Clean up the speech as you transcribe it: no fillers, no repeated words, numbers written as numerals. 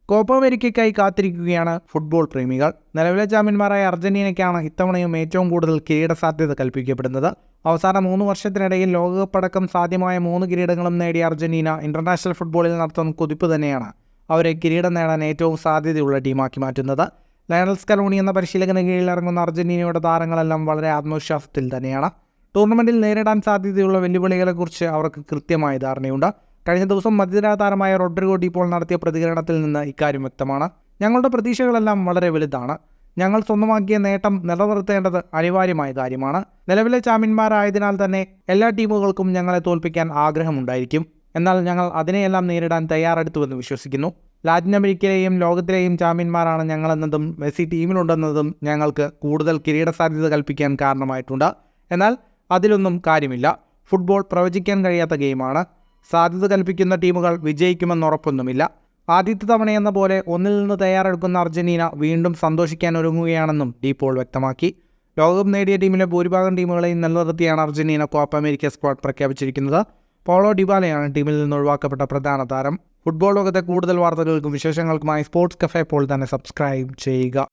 Copa അമേരിക്കയ്ക്കായി കാത്തിരിക്കുകയാണ് football പ്രേമികൾ. നിലവിലെ ചാമ്പ്യന്മാരായ അർജന്റീനയ്ക്കാണ് ഇത്തവണയും ഏറ്റവും കൂടുതൽ കിരീട സാധ്യത കൽപ്പിക്കപ്പെടുന്നത്. അവസാന 3 വർഷത്തിനിടയിൽ ലോകകപ്പ് അടക്കം സാധ്യമായ 3 കിരീടങ്ങളും നേടിയ അർജന്റീന ഇന്റർനാഷണൽ ഫുട്ബോളിൽ നടത്തുന്ന കുതിപ്പ് തന്നെയാണ് അവരെ കിരീടം നേടാൻ ഏറ്റവും സാധ്യതയുള്ള ടീമാക്കി മാറ്റുന്നത്. ലയണൽ സ്കലോണി എന്ന പരിശീലകന് കീഴിൽ ഇറങ്ങുന്ന അർജന്റീനയുടെ താരങ്ങളെല്ലാം വളരെ ആത്മവിശ്വാസത്തിൽ തന്നെയാണ്. ടൂർണമെന്റിൽ നേരിടാൻ സാധ്യതയുള്ള വെല്ലുവിളികളെക്കുറിച്ച് അവർക്ക് കൃത്യമായ ധാരണയുണ്ട്. കഴിഞ്ഞ ദിവസം മധ്യനിര താരമായ റോഡ്രിഗോ ഡി പോൾ നടത്തിയ പ്രതികരണത്തിൽ നിന്ന് ഇക്കാര്യം വ്യക്തമാണ്. ഞങ്ങളുടെ പ്രതീക്ഷകളെല്ലാം വളരെ വലുതാണ്. ഞങ്ങൾ സ്വന്തമാക്കിയ നേട്ടം നിലനിർത്തേണ്ടത് അനിവാര്യമായ കാര്യമാണ്. നിലവിലെ ചാമ്പ്യന്മാരായതിനാൽ തന്നെ എല്ലാ ടീമുകൾക്കും ഞങ്ങളെ തോൽപ്പിക്കാൻ ആഗ്രഹമുണ്ടായിരിക്കും. എന്നാൽ ഞങ്ങൾ അതിനെയെല്ലാം നേരിടാൻ തയ്യാറെടുത്തുവെന്ന് വിശ്വസിക്കുന്നു. ലാറ്റിൻ അമേരിക്കയിലെയും ലോകത്തിലെയും ചാമ്പ്യന്മാരാണ് ഞങ്ങളെന്നതും മെസ്സി ടീമിലുണ്ടെന്നതും ഞങ്ങൾക്ക് കൂടുതൽ കിരീട സാധ്യത കൽപ്പിക്കാൻ കാരണമായിട്ടുണ്ട്. എന്നാൽ അതിലൊന്നും കാര്യമില്ല. ഫുട്ബോൾ പ്രവചിക്കാൻ കഴിയാത്ത ഗെയിമാണ്. സാധ്യത കൽപ്പിക്കുന്ന ടീമുകൾ വിജയിക്കുമെന്നുറപ്പൊന്നുമില്ല. ആദ്യത്തെ തവണയെന്ന പോലെ ഒന്നിൽ നിന്ന് തയ്യാറെടുക്കുന്ന അർജന്റീന വീണ്ടും സന്തോഷിക്കാൻ ഒരുങ്ങുകയാണെന്നും ഡി പോൾ വ്യക്തമാക്കി. ലോകകപ്പ് നേടിയ ടീമിലെ ഭൂരിഭാഗം ടീമുകളെയും നിലനിർത്തിയാണ് അർജന്റീന കോപ്പ അമേരിക്ക സ്ക്വാഡ് പ്രഖ്യാപിച്ചിരിക്കുന്നത്. പൗളോ ഡിബാലയാണ് ടീമിൽ നിന്ന് ഒഴിവാക്കപ്പെട്ട പ്രധാന താരം. ഫുട്ബോൾ ലോകത്തെ കൂടുതൽ വാർത്തകൾക്കും വിശേഷങ്ങൾക്കുമായി സ്പോർട്സ് കഫേ ഇപ്പോൾ തന്നെ സബ്സ്ക്രൈബ് ചെയ്യുക.